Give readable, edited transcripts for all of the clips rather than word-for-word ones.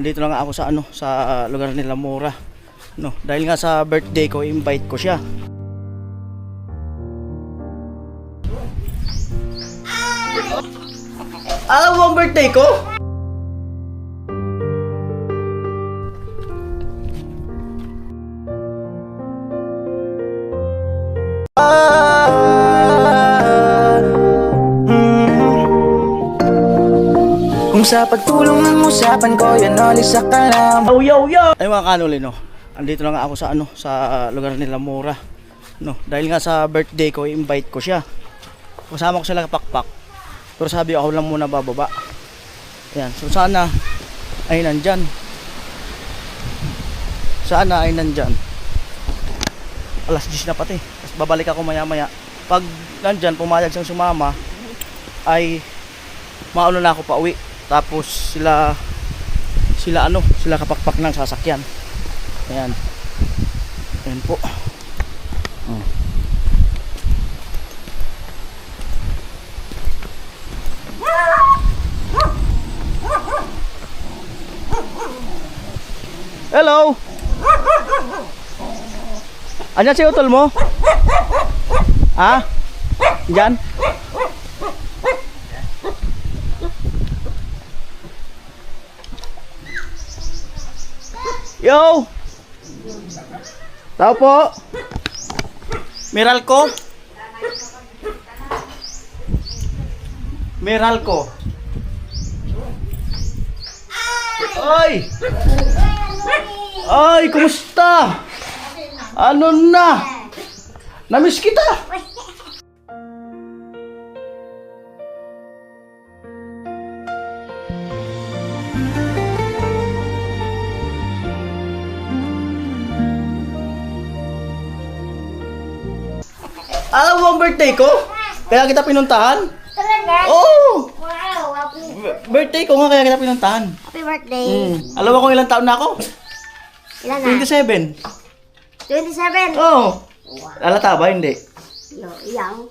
andito na nga ako sa sa lugar nila Mora. No, dahil nga sa birthday ko, invite ko siya. Alam mo ang birthday ko? Kung sa pagtulong ng usapan ko, yan alis sa kalam. Oh, yo, yo! Ay mga kanuli, no? Andito na nga ako sa sa lugar nila Mora. No, dahil nga sa birthday ko, invite ko siya. Kasama ko sila kapakpak. Pero sabi ako lang muna bababa. Ayan, so sana ay nandyan. Sana ay nandyan. Alas 10 na pati. Tapos babalik ako maya maya. Pag nandyan, pumayag siyang sumama, ay mauna na ako pa uwi. Tapos sila kapakpak ng sasakyan. Ayan. Ayan po. Hello. Anyan si utol mo? Ha? Diyan? Yo! Tao po! Meralco? Meralco? Ay! Ay, kumusta? Ano na? Namiss kita! Alam mo ang birthday ko? Kaya kita pinuntahan? Talaga? Oo! Wow! Happy, Birthday ko nga kaya kita pinuntahan. happy birthday! Alam mo kung ilang taon na ako? Ilan na? 27. 27? Oo. Alata ba? Hindi. Yo, young.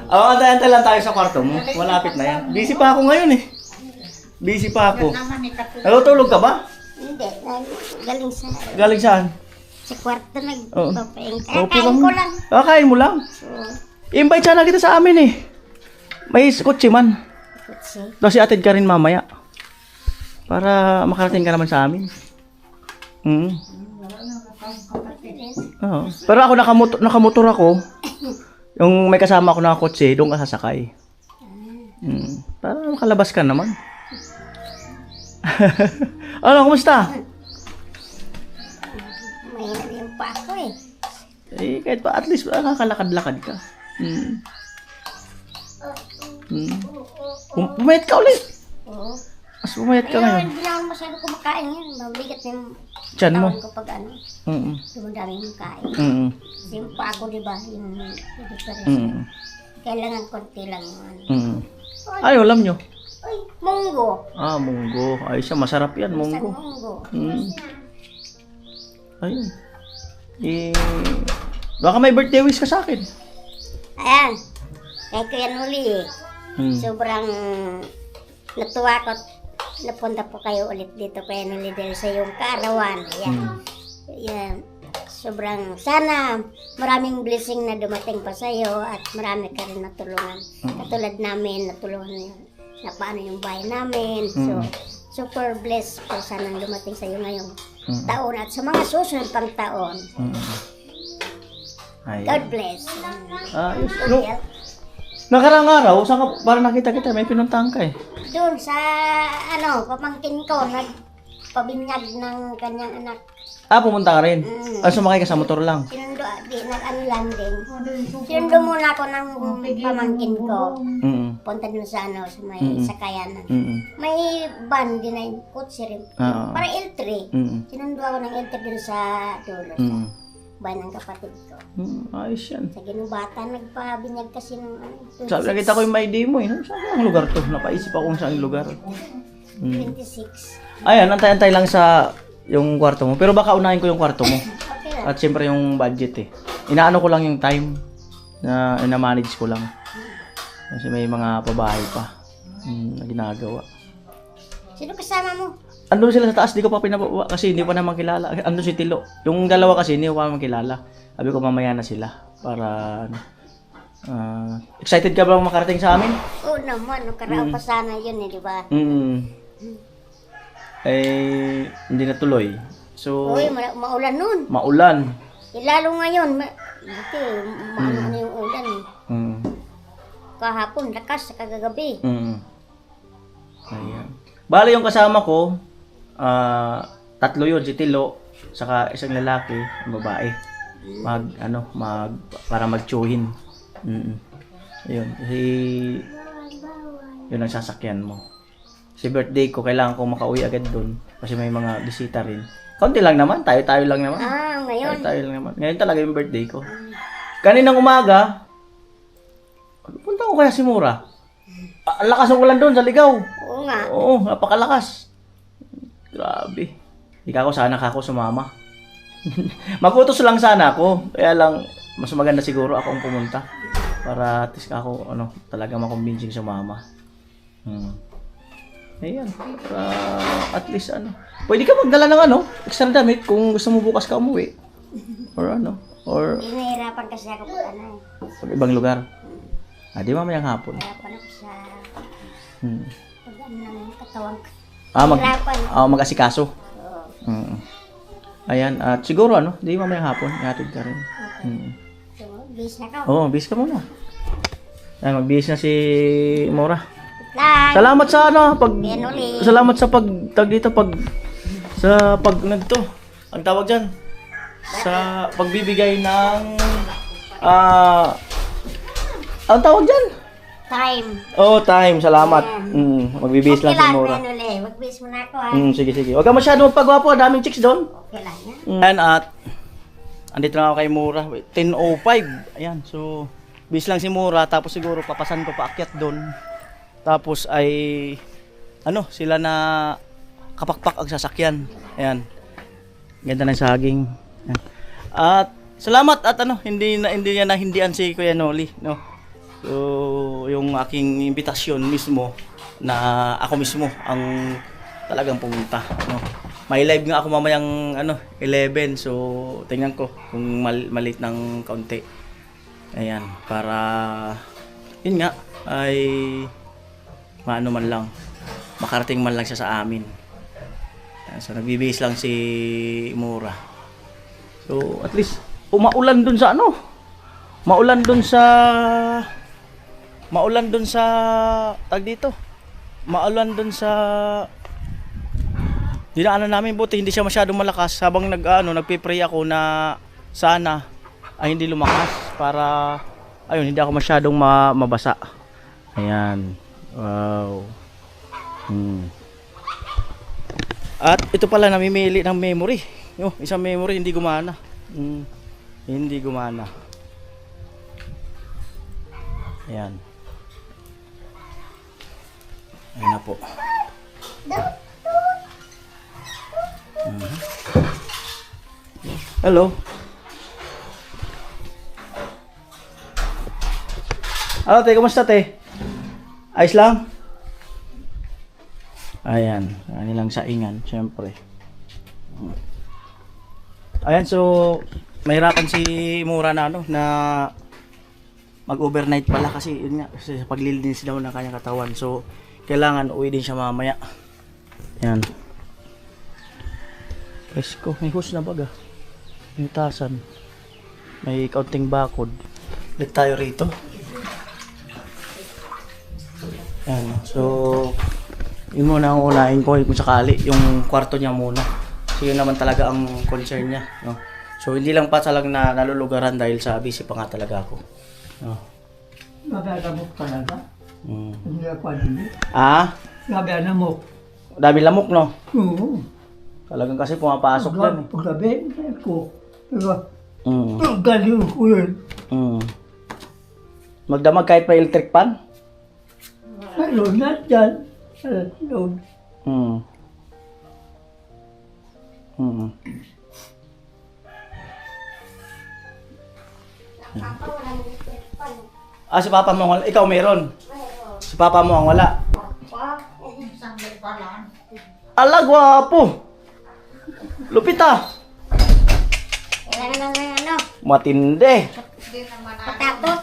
Antay lang tayo sa kwarto mo. Malapit na yan. Busy pa ako ngayon eh. Busy pa ako. Natutulog ka ba? Hindi, galing sa... Galing saan? Sa kwarto Oo. nagpapaing. Opo Kakain lang. ko lang. Kakain mo lang. So, Invite sana kita sa amin eh. May kotse man. kutsi. Tapos iatid ka rin mamaya. Para makarating ka naman sa amin. Oo. Pero ako nakamotor ako. Yung may kasama ako na kotse, doon ka sasakay. Para makalabas ka naman. Ano, kumusta? May yung pa ako eh. Eh, kahit pa, at least nakakalakad-lakad ka. Pumayat ka ulit. Oo. Mas pumayat ka Pero ngayon. hindi na ako masyado kumakain ngayon. Mabigat na yung Tiyan mo. katawan ko pag ano. Dumadami yung kain. Kasi yung pa ako, di ba? Yung difference. Kailangan konti lang yung ano. Ay, alam nyo. Uy, munggo. Munggo. Ay, siya, masarap yan, Isang munggo. munggo. Ayun. Eh, baka may birthday wish ka sa akin. Ayan. Kaya ko yan uli eh. Sobrang natuwa ko. Napunta po kayo ulit dito kaya nuli dahil sa iyong kaarawan. Ayan. Ayan. Sobrang sana maraming blessing na dumating pa sa iyo at marami ka rin natulungan. Katulad namin, natulungan na paano yung bahay namin. So, super blessed po sana dumating sa iyo ngayong taon at sa mga susunod pang taon. Ay. God bless. Ayos. No, nakarang araw, saan ka, para nakita kita, may pinuntahan ka eh. Doon sa pamangkin ko, nagpabinyag ng kanyang anak. Pumunta ka rin. Sumakay ka sa motor lang. Sinundo, nag-ano lang din. Sinundo muna ako ng pamangkin ko. Punta dun sa sa may sakayanan. May van din na yung kotse rin. Para L3. Sinundo ako ng L3 dun sa dulo. Sa bahay ng kapatid ko. Ayos yan. Sa Ginubata, nagpabinyag kasi ng Sabi, nakita ko yung may ID mo eh. Saan ang lugar to? Napaisip ako kung saan yung lugar. 26. Ayan, antay-antay lang sa yung kwarto mo. Pero baka unahin ko yung kwarto mo. Okay lang. At siyempre yung budget eh. Inaano ko lang yung time na manage ko lang. Kasi may mga pabahay pa na ginagawa. Sino kasama mo? Andun sila sa taas, di ko pa pinababa kasi hindi pa naman kilala. Andun si Tilo. Yung dalawa kasi hindi ko pa naman kilala. Sabi ko mamaya na sila para excited ka ba makarating sa amin? Oo naman, nakaraan pa sana yun eh, di ba? Eh, hindi natuloy. So, Uy, maulan nun. maulan. Lalo ngayon, dito, maano yung ulan eh. Kahapon, lakas sa kagagabi. Ayan. Bale yung kasama ko, tatlo yun, si Tilo, saka isang lalaki, ang babae. Para magtsuhin. Ayun, yun ang sasakyan mo. Si birthday ko, kailangan ko makauwi agad doon kasi may mga bisita rin. Kaunti lang naman, tayo lang naman. Ngayon. Tayo lang naman. Ngayon talaga yung birthday ko. Kaninang umaga, punta ko kaya si Mura. Ang lakas ng ulan doon sa Ligaw. Oo nga. Oo, napakalakas. Grabe. Hindi ka ako sana ako sumama. Magutos lang sana ako. Kaya lang, mas maganda siguro ako ang pumunta. Para at least ako, talaga makumbinsin sumama. Ayan. Para at least pwede ka magdala ng extra damit kung gusto mo bukas ka umuwi. Or Hinahirapan kasi ako pag ibang lugar. Di mamayang hapon. Hirapan ako sa pag ng katawan ko. Mag-asikaso. Ayan, at siguro di mamayang hapon, ihatid ka rin. So, bis na ka. Oo, bis ka muna. Ayan, magbihis na si Mora. Lang. Salamat sa Yan ulit. salamat sa ang tawag diyan, sa pagbibigay ng ang tawag diyan. Time. Time, salamat. Magbibihis lang si Mora. Okay lang, magbis mo na ako ha. Sige. Huwag ka masyado magpagwapo, daming chicks doon. Okay lang yan. Ayan, at andito na ako kay Mura. 10:05. Ayan, so bis lang si Mura, tapos siguro papasan ko paakyat doon. Tapos ay sila na kapakpak ang sasakyan. Ayan. Ganda ng saging. Ayan. At salamat at hindi niya nahindian si Kuya Noli, no. So, yung aking imbitasyon mismo na ako mismo ang talagang pumunta, no. May live nga ako mamayang 11, so tingnan ko kung malit ng kaunti. Ayan, para yun nga ay man lang, makarating man lang siya sa amin. Ayan, so nagbibihis lang si Mura. So at least maulan dun sa tag dito. Maulan dun sa dinaanan namin, buti hindi siya masyadong malakas habang nagpe-pray ako na sana ay hindi lumakas para hindi ako masyadong mabasa. Ayan. Wow. At ito pala namimili ng memory. Isang memory hindi gumana. Hindi gumana. Ayan. Ayan na po. Hello. Hello, te. Kumusta, te? Ayos lang? Ayan. Kanilang saingan, syempre. Ayan, so mahirapan si Mura na na mag-overnight pala kasi yun nga, kasi paglilinis daw ng kanyang katawan. So kailangan uwi din siya mamaya. Ayan. Presko, may hose na baga. May tasan. May kaunting bakod. Ulit tayo rito. Ayan. So yun muna ang unahin ko kung sakali. Yung kwarto niya muna. So yun naman talaga ang concern niya, no? So hindi lang pa talagang nalulugaran dahil sa busy pa nga talaga ako, no? Magagamok talaga. Hindi ako adili. Magagamok. Dami lamok, no? Oo. Talagang kasi pumapasok yan, eh. Paggabi, ko. Diba? Galing ko yun. Magdamag kahit pa electric pan? Ayun, nandyan. Ayun. Ah, si papa mo ang wala. Ikaw meron. Si papa mo ang wala. Ala, gwapo. Lupit ah. Kailangan ng ano, Matindi. patapos.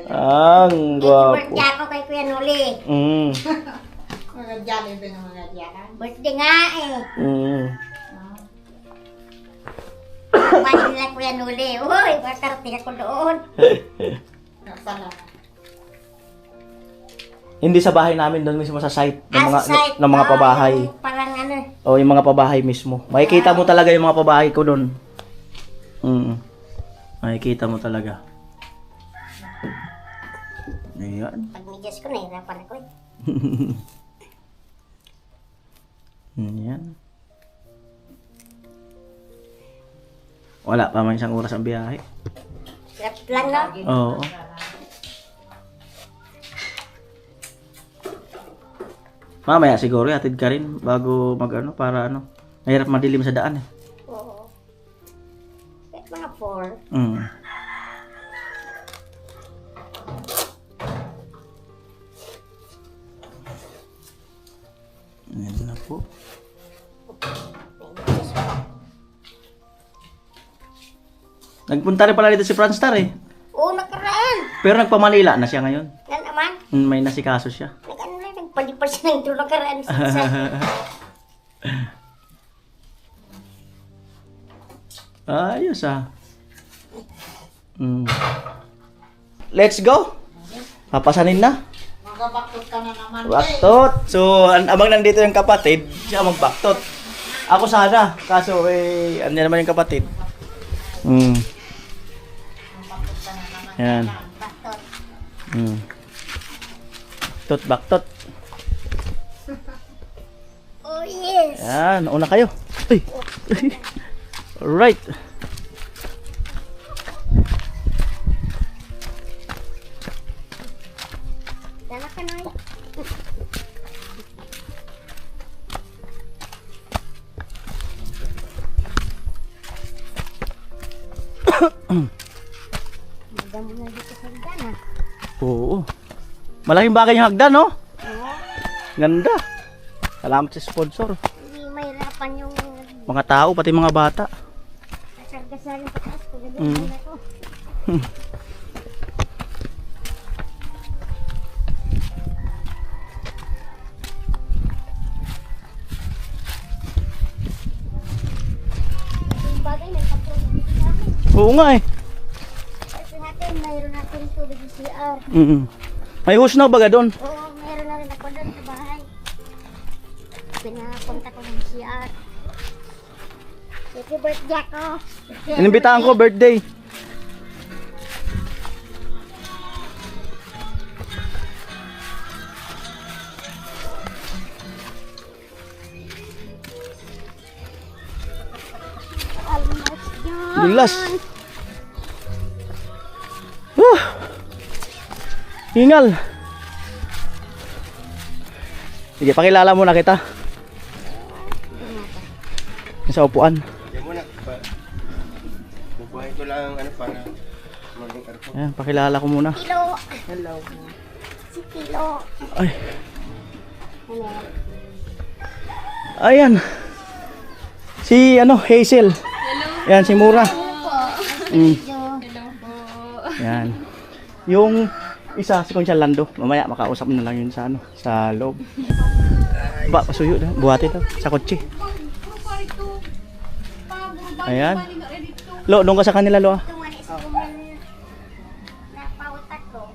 Ang gwapo. Birthday ako kay Kuya Noli. Birthday nga eh. Kumain nila Kuya Noli. Uy, matarating ako doon. Hindi sa bahay namin, doon mismo sa site ng mga Sa site. ng mga pabahay. Yung parang ano. O yung mga pabahay mismo. Makikita mo talaga yung mga pabahay ko doon. Makikita mo talaga. Ayan. Pag medyas ko, nahirapan ako eh. Ayan. Wala pa man isang oras ang biyahe. Sarap lang, no? Oo. Mamaya siguro hatid ka rin bago mag-ano para ano. Mahirap madilim sa daan eh. Oo. Kahit mga 4. Ayan na po. Nagpunta rin pala dito si Franstar eh. Oo, nakaraan. Pero nagpamalila na siya ngayon. Yan naman. May nasikaso siya. Nag-ano lang, nagpalipad siya ng dulo nakaraan. Ayos ah. Let's go. Papasanin na. Magabaktot ka na naman. Baktot. So, abang nandito yung kapatid, siya magbaktot. Ako sana, kaso ano naman yung kapatid. Yan. Baktot. Oh, yes. Yan, una kayo. Uy. Alright. Dala ka na. Maganda mo na dito sa hagdan, ha? Oo. Malaking bagay yung hagdan, no? Oo. Ganda. Salamat sa sponsor. Hindi mahirapan yung Mga tao, pati mga bata. kasargasan yung pataas ko. Ganyan ako. Yung bagay, may patulog dito namin. Oo nga eh. Kasi natin, mayroon natin tubig sa CR. May hose na baga doon. Oo, mayroon na rin ako doon sa bahay. Pinapunta ko ng CR. Happy birthday ako. Inimbitahan ko birthday. Almost done. Dulas. Hingal. Sige, pakilala muna kita. Sa upuan. Hindi mo na. Bubuhay ko lang ano para maging arko. Ayan, pakilala ko muna. Kilo. Hello. Si Kilo. Ay, Ano? ayan. Si Hazel. Ayan, si Mura. Ayan. Yung isa, si Concha Lando. Mamaya makausap na lang yun sa sa loob. Pasuyo na. Buhati to. Sa kotse. Ayan. Lo, doon ka sa kanila, Lo. Napautak ko.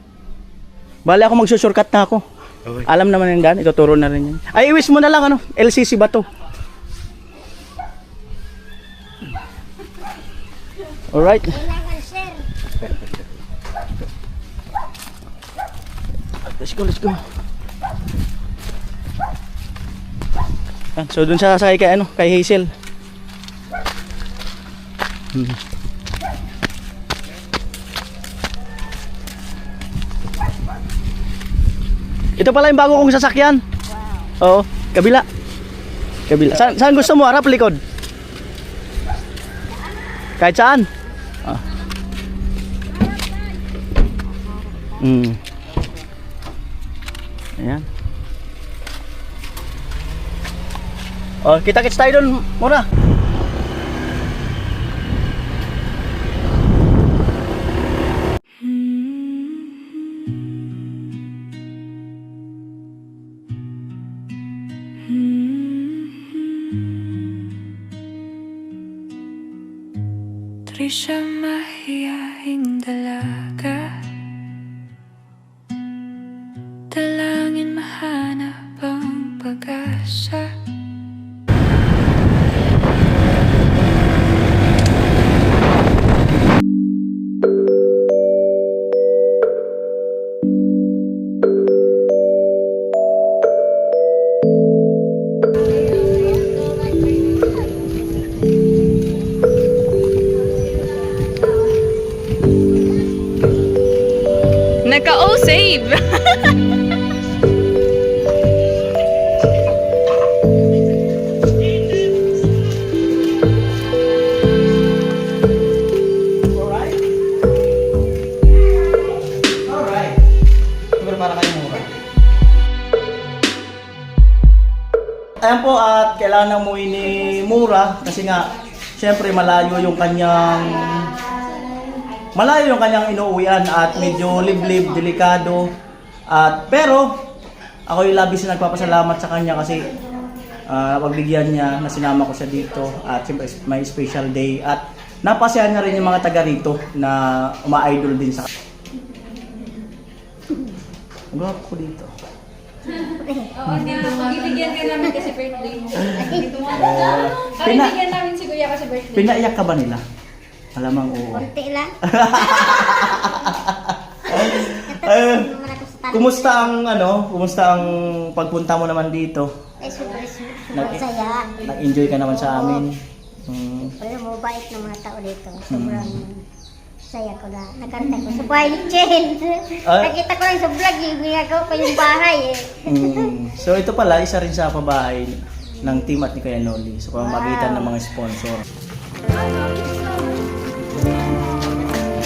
Bale ako magsusurkat na ako. Okay. Alam naman yung daan, ituturo na rin yan. Ay, iwis mo na lang, LCC ba to? Alright. Kailangan, sir. Let's go. Yan, so dun sa sakay kay Hazel. Ito pala yung bago kong sasakyan. Oo, kabila. Saan gusto mo? Harap, likod? Kahit saan? Ayan. Oh, kita-kits tayo doon, Mura. Trisha mahiyahing dalaga, dalangin mahanap ang pag-asa. Naka-o-save! Alright. Siguro para kayo Mura. Ayan po, at kailangan na umuwi ni Mura kasi nga syempre malayo yung kanyang inuuwian at medyo liblib, delikado. At pero ako yung labis na nagpapasalamat sa kanya kasi pagbigyan niya na sinama ko siya dito at siyempre may special day at napasyahan niya rin yung mga taga rito na uma-idol din sa gwapo ko dito. Oo, dito. Bibigyan ka namin kasi birthday mo. Dito mo. Pina- Bibigyan namin si Kuya kasi birthday. Pinaiyak ka ba nila? Alamang oo. Konti lang. Kumusta ang pagpunta mo naman dito? Sobrang saya. Nag-enjoy ka naman sa amin. Pero mabait ng mga tao dito. Sobrang saya ko na. Nakanta ko sa bahay ni Chen. Nakita ko lang sa vlog, ginagawa ko yung bahay eh. So ito pala, isa rin sa pabahay ng team at ni Kuya Noli. So pamamagitan ng mga sponsor.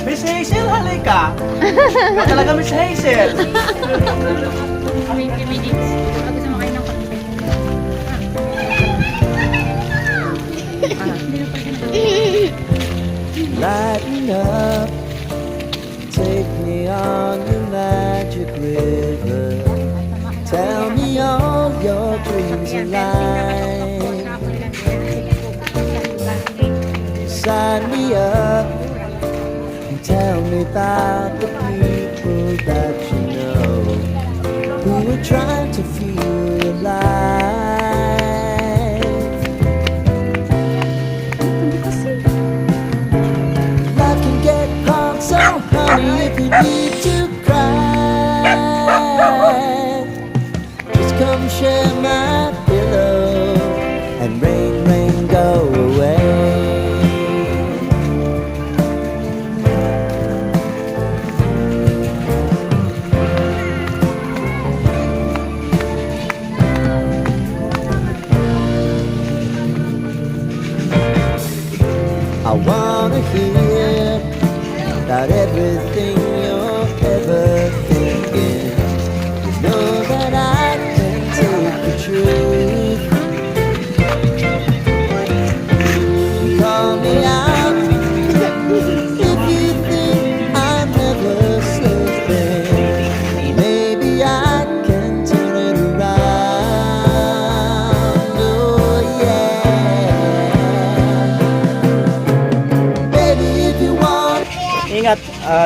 Miss Hazel, halika! Ikaw talaga Miss Hazel! Kami minutes. Bago sa makain ng kape. Lighten up, take me on your magic river. Tell me all your dreams are like. Sign me up and tell me about the people that you know who are trying to feel alive. Life can get hard, so honey, if you need to cry, just come share my pillow and rain, rain, go away. I wanna hear about everything you're ever thinking. You know that I can take the truth. Call me out if you think I'm never slipping. Maybe I can turn it around. Oh yeah. Baby, if you want. Ingat,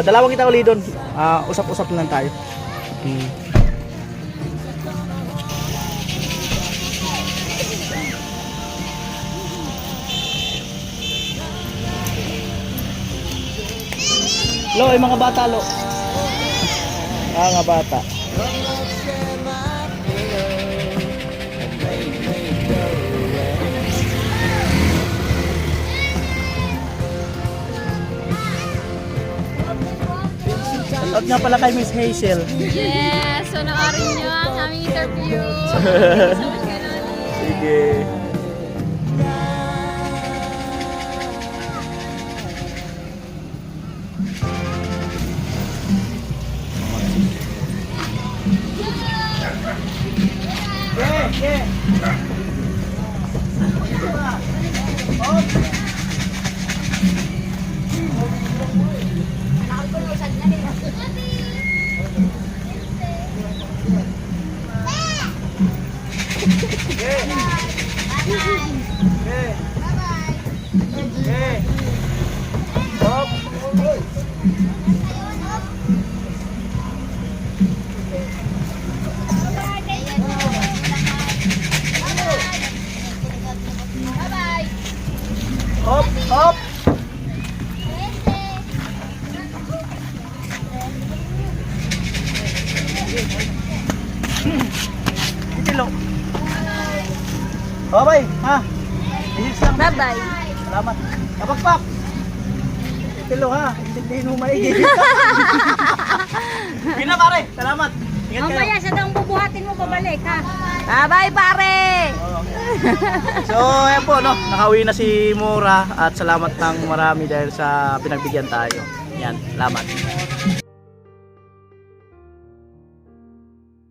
dalawa kita uli doon. Usap-usap lang tayo. Lo, yung mga bata, lo. Mga bata. Shoutout nga pala kay Miss Hazel. Yes! So, nakarin nyo ang aming interview. So much ganun. Sige. Hop, hop. Hello. Bye-bye, ha? Bilis lang. Bye-bye. Salamat. Kapakpak. Hello, ha? Hindi mo maigi. Pina pare, salamat. Ingat kayo. Mamaya sa daong bubuhatin mo pabalik ha. Bye-bye pare! So, ayan po, no? Nakauwi na si Mura at salamat ng marami dahil sa pinagbigyan tayo. Yan, salamat.